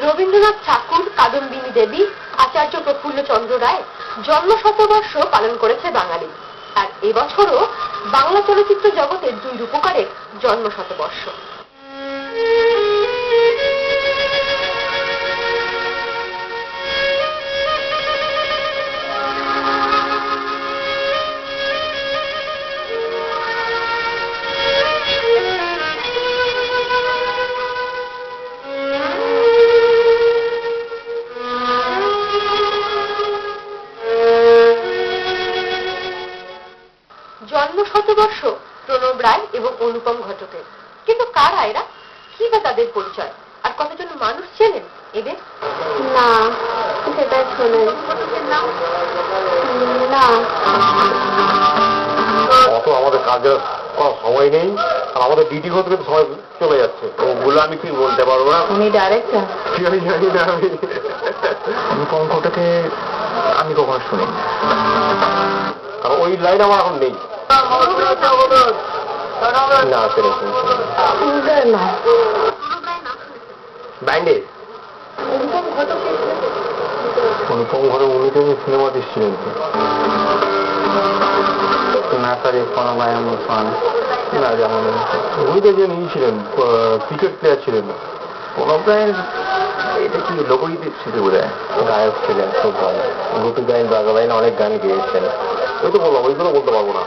রবীন্দ্রনাথ ঠাকুর, কাদম্বিনী দেবী, আচার্য প্রফুল্লচন্দ্র রায় জন্ম শতবর্ষ পালন করেছে বাঙালি। আর এবছরও বাংলা চলচ্চিত্র জগতের দুই রূপকারের জন্ম শতবর্ষ। জন্ম শতবর্ষ প্রণব রায় এবং অনুপম ঘটকের। কিন্তু কারা এরা, কি বা তাদের পরিচয়, আর কতজন মানুষ চেনেন এদের? না, সেটা শোনেন না। অত আমাদের কাজের করার সময় নেই, আর আমাদের ডিউটি করতে করতে সময় চলে যাচ্ছে, ওগুলো আমি কি বলতে পারবো না। উনি ডাইরেক্টর? জানি না, আমি অনুপম ঘটকে আমি কখনো শুনি, আর ওই লাইন আমার এখন নেই। না, সেরকম ব্যান্ডেজ। অনুপম ঘটক উনি তো সিনেমা দিচ্ছিলেন না স্যার, কোনো ভাই আমার না, যেমন উনি তো যে নিয়েছিলেন ক্রিকেট প্লেয়ার ছিলেন প্রণব রায়ের। এটা কি লোকগীতির ছিল বোধ হয়, গায়ক ছিলেন, খুব ভালো গোপী গায়ন, বাঘা বাইন অনেক গান গেয়েছেন। ওই তো বললাম, ওইগুলো বলতে পারবো না।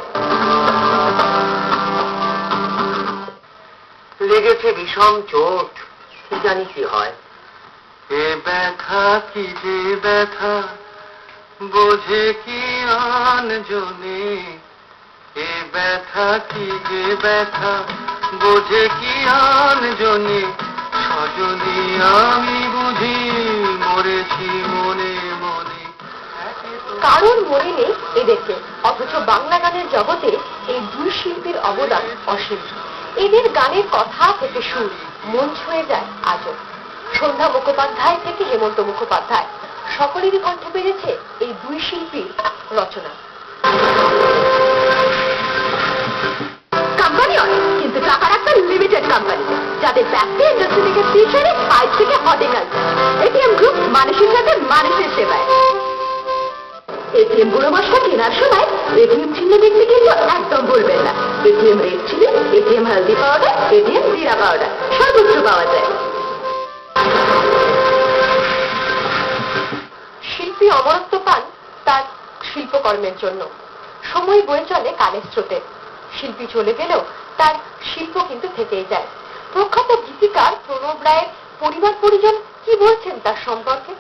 লেগেছে ভীষণ চোট, কি জানি কি হয়। এ ব্যথা কি যে ব্যথা, বোঝে কি আনজনে। এ ব্যথা কি যে ব্যথা, বোঝে কি আনজনে। সজনী আমি বুঝি মরেছি মনে মনে। কারোর মনে নেই এদেরকে, অথচ বাংলা গানের জগতে এই দুই শিল্পীর অবদান অসীম। এদের গানের কথা থেকে সুর মন ছুঁয়ে যায় আজও। সন্ধ্যা মুখোপাধ্যায় থেকে হেমন্ত মুখোপাধ্যায় সকলেরই কণ্ঠে পেয়েছে এই দুই শিল্পীর রচনা। কোম্পানি অনেক, কিন্তু টাকার একটা লিমিটেড কোম্পানি, যাদের ব্যক্তি ইন্ডাস্ট্রি থেকে ফিচারে, ফাইল থেকে হর্টিকালচার। এটিএম গ্রুপ মানুষের সাথে মানুষের সেবায়। এটিএম গুঁড়ো মশলা কেনার সময় এটিএম চিহ্ন দেখতে কিন্তু একদম ভুলবেন না। এটিএম রেড চিলি, এটিএম হলদি পাউডার, এটিএম জিরা পাউডার সর্বত্র পাওয়া যায়। শিল্পী অমরত্ব পান তার শিল্পকর্মের জন্য। সময় বয়ে চলে কালের স্রোতে, শিল্পী চলে গেলেও তার শিল্প কিন্তু থেকেই যায়। প্রখ্যাত গীতিকার প্রণব রায়ের পরিবার পরিজন কি বলছেন তার সম্পর্কে?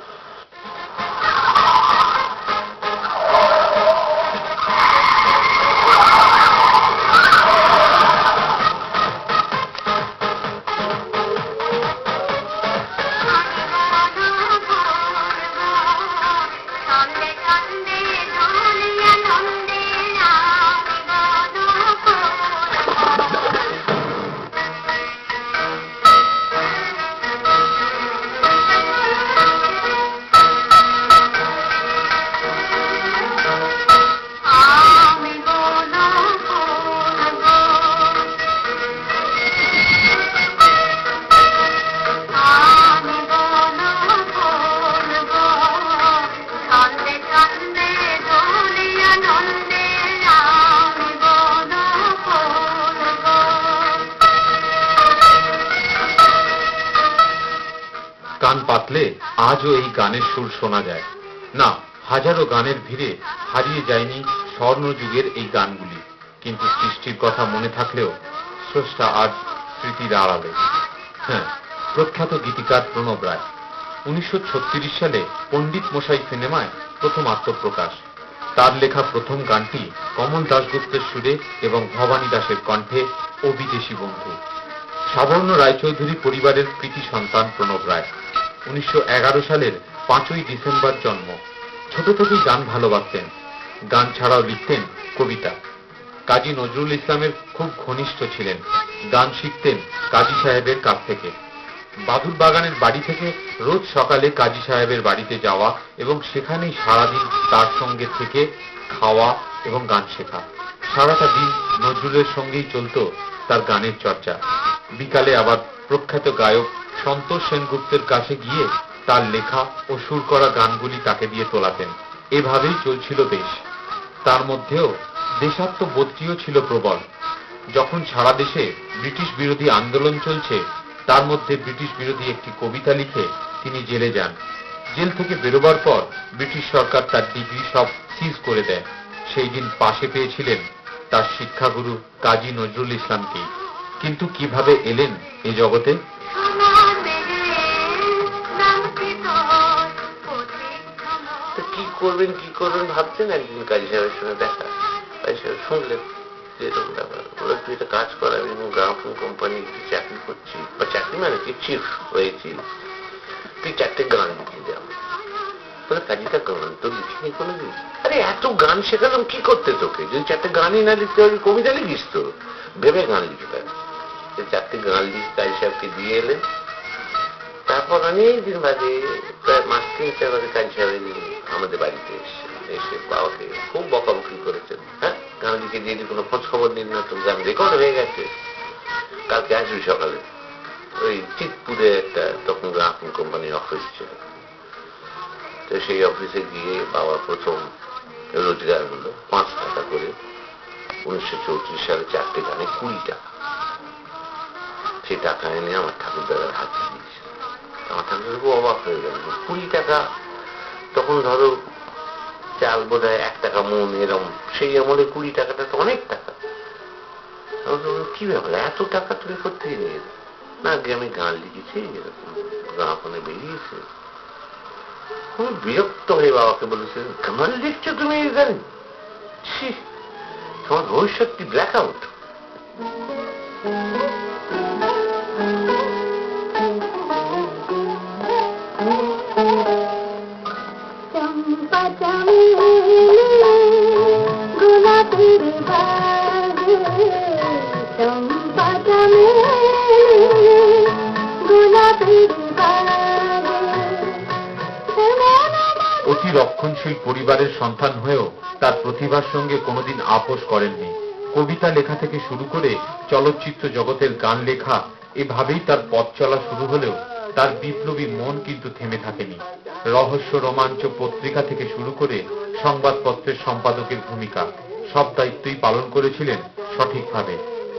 কান পাতলে আজও এই গানের সুর শোনা যায় না। হাজারো গানের ভিড়ে হারিয়ে যায়নি স্বর্ণযুগের এই গানগুলি, কিন্তু সৃষ্টির কথা মনে থাকলেও স্রষ্টা আজ স্মৃতির আড়ালে। হ্যাঁ, প্রখ্যাত গীতিকার প্রণব রায় 1936 সালে পণ্ডিত মশাই সিনেমায় প্রথম আত্মপ্রকাশ। তার লেখা প্রথম গানটি কমল দাশগুপ্তের সুরে এবং ভবানী দাসের কণ্ঠে, ও বিদেশি বন্ধু। সাবর্ণ রায়চৌধুরী পরিবারের কৃতি সন্তান প্রণব রায়। 1911 সালের 5ই ডিসেম্বর জন্ম। ছোট থেকেই গান ভালোবাসতেন, গান ছাড়াও লিখতেন কবিতা। কাজী নজরুল ইসলামের খুব ঘনিষ্ঠ ছিলেন, গান শিখতেন কাজী সাহেবের কাছ থেকে। বাদুর বাগানের বাড়ি থেকে রোজ সকালে কাজী সাহেবের বাড়িতে যাওয়া এবং সেখানেই সারাদিন তার সঙ্গে থেকে খাওয়া এবং গান শেখা। সারাটা দিন নজরুলের সঙ্গেই চলত তার গানের চর্চা। বিকালে আবার প্রখ্যাত গায়ক সন্তোষ সেনগুপ্তের কাছে গিয়ে তার লেখা ও সুর করা গানগুলি তাকে দিয়ে তোলাতেন। এভাবেই চলছিল বেশ। তার মধ্যেও দেশাত্মবোধটিও ছিল প্রবল। যখন সারা দেশে ব্রিটিশ বিরোধী আন্দোলন চলছে, তার মধ্যে ব্রিটিশ বিরোধী একটি কবিতা লিখে তিনি জেলে যান। জেল থেকে বেরোবার পর ব্রিটিশ সরকার তার ডিগ্রি সব সিজ করে দেয়। সেই দিন পাশে পেয়েছিলেন তার শিক্ষাগুরু কাজী নজরুল ইসলামকে। কিন্তু কিভাবে এলেন এ জগতে? তো কি করবেন ভাবছেন, একদিন কাজী সাহেবের সঙ্গে দেখা। কাজী সাহেব শুনলেন যে এরকম ব্যাপার, ওরা তুই একটা কাজ করাবি, গ্রামোফোন কোম্পানি চাকরি করছি, বা চাকরি মানে কি চিফ হয়েছি, তুই 4টে গান লিখে যাও। বলে কাজীটা গান তো লিখিনি কোনোদিন। আরে এত গান শেখালাম কি করতে তোকে, যদি 4টে গানই না লিখতে পারবি কবিতা লিখিস তো, ভেবে গান লিখবে। 4টে গান লিখে কাজী সাহেবকে দিয়ে এলেন। তারপর অনেক দিন বাদে, প্রায় মাস 3-4 বাদে কাজী সাহেব আমাদের বাড়িতে এসে বাবাকে খুব বকাবকি করেছেন। হ্যাঁ, গান লিখে দিয়ে কোনো খোঁজ খবর নিন না, তো গান রেকর্ড হয়ে গেছে, কালকে আসবি সকালে। ওই চিতপুরে একটা তখন গ্রামোফোন কোম্পানির অফিস ছিল, তো সেই অফিসে গিয়ে বাবা প্রথম রোজগার হলো 5 টাকা করে। 1934 সালে 4টে গানে 20 টাকা। সেই টাকা এনে আমার ঠাকুরদাদার হাতে দিয়েছে। আমার ঠাকুরদাদা খুব অবাক হয়ে গেল। 20 টাকা, তখন ধরো চাল বোধ হয় 1 টাকা মন, এরম। সেই আমলে 20 টাকাটা তো অনেক টাকা। কি ব্যাপার, এত টাকা তুমি কোথায় নিয়ে? না, আগে আমি গান লিখেছি, এরকম গ্রামোফোনে বেরিয়েছে। বিরক্ত হয়ে বাবাকে বলেছে, গান লিখছো তুমি এই গান? তোমার ভবিষ্যৎটি ব্ল্যাক আউট। অতি রক্ষণশীল পরিবারের সন্তান হয়েও তার প্রতিভার সঙ্গে কোনোদিন আপোষ করেননি। কবিতা লেখা থেকে শুরু করে চলচ্চিত্র জগতের গান লেখা, এভাবেই তার পথ চলা শুরু হলেও তার বিপ্লবী মন কিন্তু থেমে থাকেনি। রহস্য রোমাঞ্চ পত্রিকা থেকে শুরু করে সংবাদপত্রের সম্পাদকের ভূমিকা, সব দায়িত্বই পালন করেছিলেন সঠিকভাবে।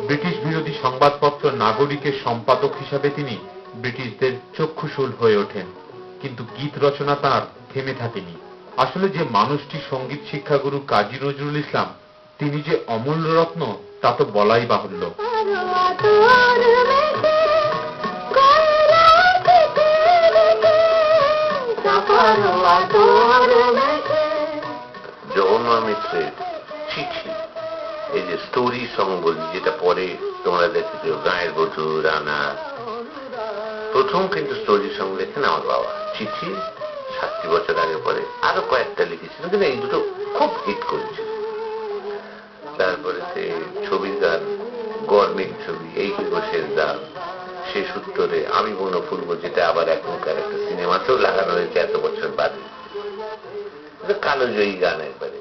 ব্রিটিশ বিরোধী সংবাদপত্র নাগরিকের সম্পাদক হিসাবে তিনি ব্রিটিশদের চক্ষুশূল হয়ে ওঠেন। কিন্তু গীত রচনা তার থেমে থাকেনি। আসলে যে মানুষটি সঙ্গীত শিক্ষাগুরু কাজী নজরুল ইসলাম, তিনি যে অমূল্য রত্ন তা তো বলাই বাহুল্য। জগন্নাথ মিত্রের চিঠি, এই যে স্টোরি সং বলি, যেটা পরে তোমরা দেখেছো গায়ের বধূ, রানা, প্রথম কিন্তু স্টোরি সং লেখেন আমার বাবা। চিঠি 7 বছর আগে, পরে আরো কয়েকটা লিখেছিল, কিন্তু এই দুটো খুব হিট করেছিল। তারপরে ছবির গান, গরমিক ছবি, এই কি গোসের দাম, শেষ উত্তরে, আমি বনো ফুলবো, যেটা আবার এখনকার একটা সিনেমাতেও লাগানো হয়েছে এত বছর বাদে। কালোজয়ী গান একবারে।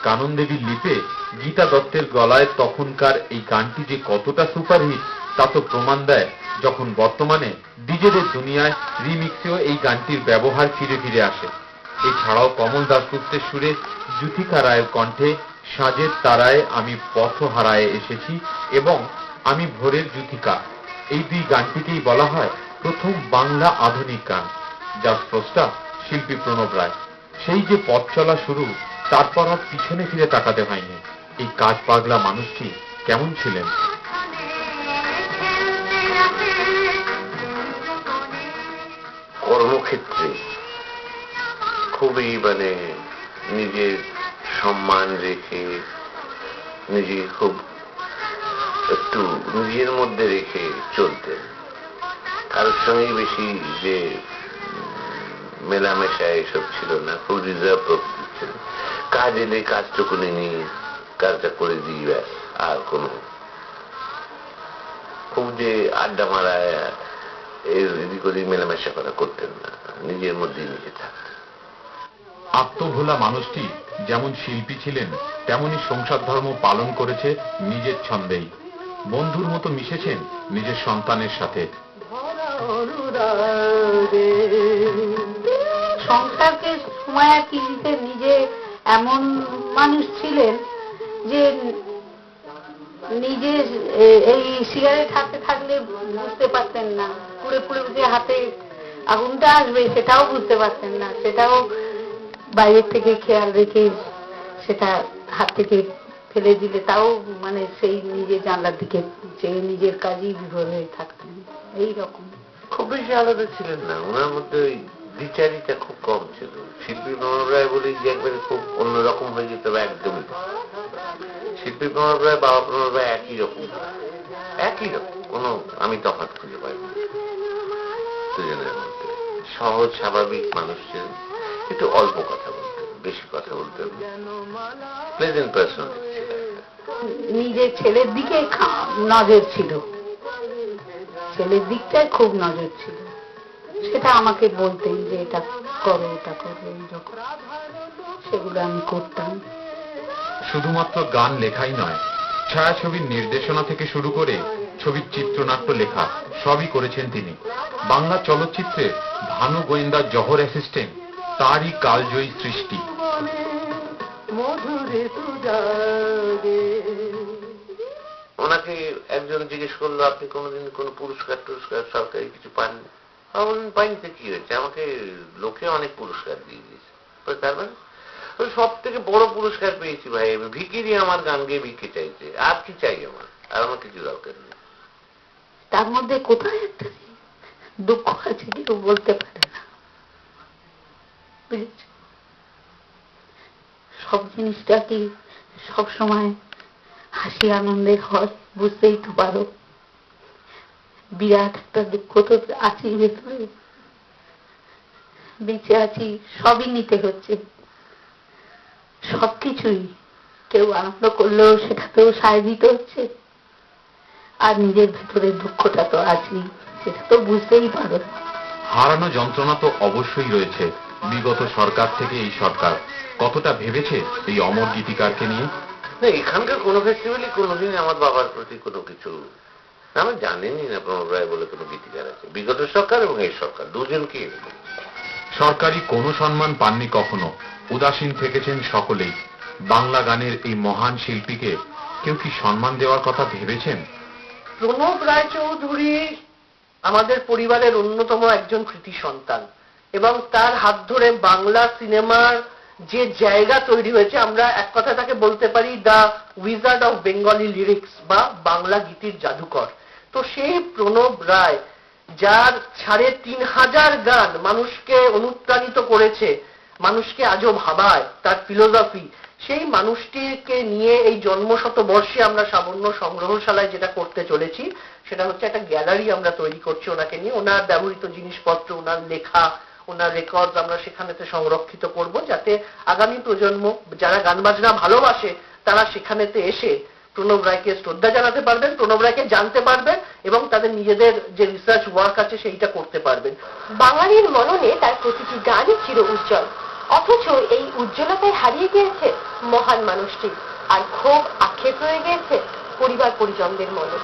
কানন দেবীর লিপে গীতা দত্তের গলায় তখনকার এই গানটি যে কতটা সুপারহিট তা তো প্রমাণ দেয় যখন বর্তমানে ডিজেদের দুনিয়ায় রিমিক্সেও এই গানটির ব্যবহার ফিরে ফিরে আসে। এছাড়াও কমল দাশগুপ্তের সুরে, জ্যোতিকা রায়ের কণ্ঠে সাঁঝের তারায় আমি পথ হারায়ে এসেছি এবং আমি ভোরের জ্যোতিকা, এই 2 গানটিকেই বলা হয় প্রথম বাংলা আধুনিক গান। যার স্রষ্টা শিল্পী প্রণব রায়। সেই যে পথ চলা শুরু, তারপর আর পিছনে ফিরে তাকাতে হয়নি। এই কাজ পাগলা মানুষটি কেমন ছিলেন? কর্মক্ষেত্রে খুবই নিজের সম্মান রেখে, নিজে খুব একটু নিজের মধ্যে রেখে চলতেন। কারোর সঙ্গে বেশি যে মেলামেশা এসব ছিল না, খুব রিজার্ভ প্রকৃতির ছিল। কাজ এলে কাজটুকু নিয়ে কাজটা করে দিই, ব্যাস। আর কোনো খুব যে আড্ডা মারা এদিক ওদিক মেলামেশা করা করতেন না, নিজের মধ্যেই নিজে থাকতেন। আত্মভোলা মানুষটি যেমন শিল্পী ছিলেন, তেমনি সংসার ধর্ম পালন করেছে নিজের ছন্দেই। বন্ধুর মতো মিশেছেন নিজের সন্তানের সাথে। সংসারকে সময় কি নিজে এমন মানুষ ছিলেন যে নিজে এই সিগারেট হাতে থাকলে বুঝতে পারতেন না, পুড়ে পুড়ে যে হাতে আগুনটা আসবে সেটাও বুঝতে পারতেন না। সেটাও বাইরের থেকে খেয়াল রেখে সেটা হাত থেকে ফেলে দিলে তাও সেই নিজের জানলার দিকে চেয়ে নিজের কাজেই বিভোর হয়ে থাকতেন। এইরকম খুব বেশি আলাদা ছিলেন না, ওনার মধ্যে ওই দ্বিচারিতা খুব কম ছিল। শিল্পী প্রণব রায় বলে যে একবারে খুব অন্যরকম হয়ে যেত, একদমই। শিল্পী প্রণব রায়, বাবা প্রণব রায় একই রকম, কোনো আমি তফাৎ খুঁজে পাইনি দুজনের মধ্যে। সহজ স্বাভাবিক মানুষ ছিলেন, একটু অল্প কথা বলতেন, বেশি কথা বলতেন, প্লেজেন্ট পার্সোনালিটি ছিল। নিজের ছেলের দিকে নজর ছিল, ছেলের দিকটায় খুব নজর ছিল। সেটা আমাকে বলতেন যে এটা করো, ওটা করো, এইরকম। সেগুলো আমি করতাম। শুধুমাত্র গান লেখাই নয়, ছায়াছবির নির্দেশনা থেকে শুরু করে ছবির চিত্রনাট্য লেখা সবই করেছেন তিনি। বাংলা চলচ্চিত্রে ভানু গোয়েন্দা জহর অ্যাসিস্ট্যান্ট তারই কালজয়ী সৃষ্টি। ওনাকে একজন জিজ্ঞেস করলো, আপনি কোনোদিন কোনো পুরস্কার সরকারি কিছু পাননি? বললেন, পাইনি তো কি হয়েছে, আমাকে লোকে অনেক পুরস্কার দিয়ে দিয়েছে। তার মানে সব থেকে বড় পুরস্কার পেয়েছি ভাই, ভিকিরি আমার গান গিয়ে ভিক্ষে চাইছে, আর কি চাই আমার, আর আমার কিছু দরকার নেই। তার মধ্যে কোথায় একটা দুঃখ আছে কেউ বলতে পারে না, বুঝেছ? সব জিনিসটা কি সব সময় হাসি আনন্দের হয় বুঝতেই তো পারো। বিরাট একটা দুঃখ তো আছি ভেতরে, বেঁচে আছি, সবই নিতে হচ্ছে, সবকিছুই। কেউ আনন্দ করলেও সেটাতেও সায় দিতে হচ্ছে, আর নিজের ভেতরে দুঃখটা তো আছেই, সেটা তো বুঝতেই পারো। হারানো যন্ত্রণা তো অবশ্যই রয়েছে। বিগত সরকার থেকে এই সরকার কতটা ভেবেছে এই অমর গীতিকারকে নিয়ে? না, এখানকার কোনো ফেস্টিভ্যালই কোনোদিন আমার বাবার প্রতি কোনো কিছু, আমি জানেনই না প্রণব রায় বলে কোনো গীতিকার আছে। বিগত সরকার এবং এই সরকার দুজনকে সরকারি কোনো সম্মান পাননি কখনো, উদাসীন থেকেছেন সকলেই। বাংলা গানের এই মহান শিল্পীকে কেউ কি সম্মান দেওয়ার কথা ভেবেছেন? প্রণব রায়চৌধুরী আমাদের পরিবারের অন্যতম একজন কৃতি সন্তান, এবং তার হাত ধরে বাংলা সিনেমার যে জায়গা তৈরি হয়েছে, আমরা এক কথা তাকে বলতে পারি the wizard of Bengali lyrics বা বাংলা গীতির জাদুকর। তো সেই প্রণব রায়, যার ৩,৫০০ গান মানুষকে অনুপ্রাণিত করেছে, মানুষকে আজও ভাবায়, তার ফিলোসফি, সেই মানুষটিকে নিয়ে এই জন্মশতবর্ষে আমরা সাবর্ণ সংগ্রহশালায় যেটা করতে চলেছি, সেটা হচ্ছে একটা গ্যালারি আমরা তৈরি করছি ওনাকে নিয়ে। ওনার ব্যবহৃত জিনিসপত্র, ওনার লেখা, ওনার রেকর্ড আমরা সেখানেতে সংরক্ষিত করব, যাতে আগামী প্রজন্ম যারা গান বাজনা ভালোবাসে তারা সেখানেতে এসে প্রণব রায়কে শ্রদ্ধা জানাতে পারবেন, প্রণব রায়কে জানতে পারবেন, এবং তাদের নিজেদের যে রিসার্চ ওয়ার্ক আছে সেইটা করতে পারবেন। বাঙালির মননে তার প্রতিটি গানই চির উজ্জ্বল, অথচ এই উজ্জ্বলতায় হারিয়ে গিয়েছে মহান মানুষটি, আর ক্ষোভ আক্ষেপ রয়ে গিয়েছে পরিবার পরিজনদের মনে।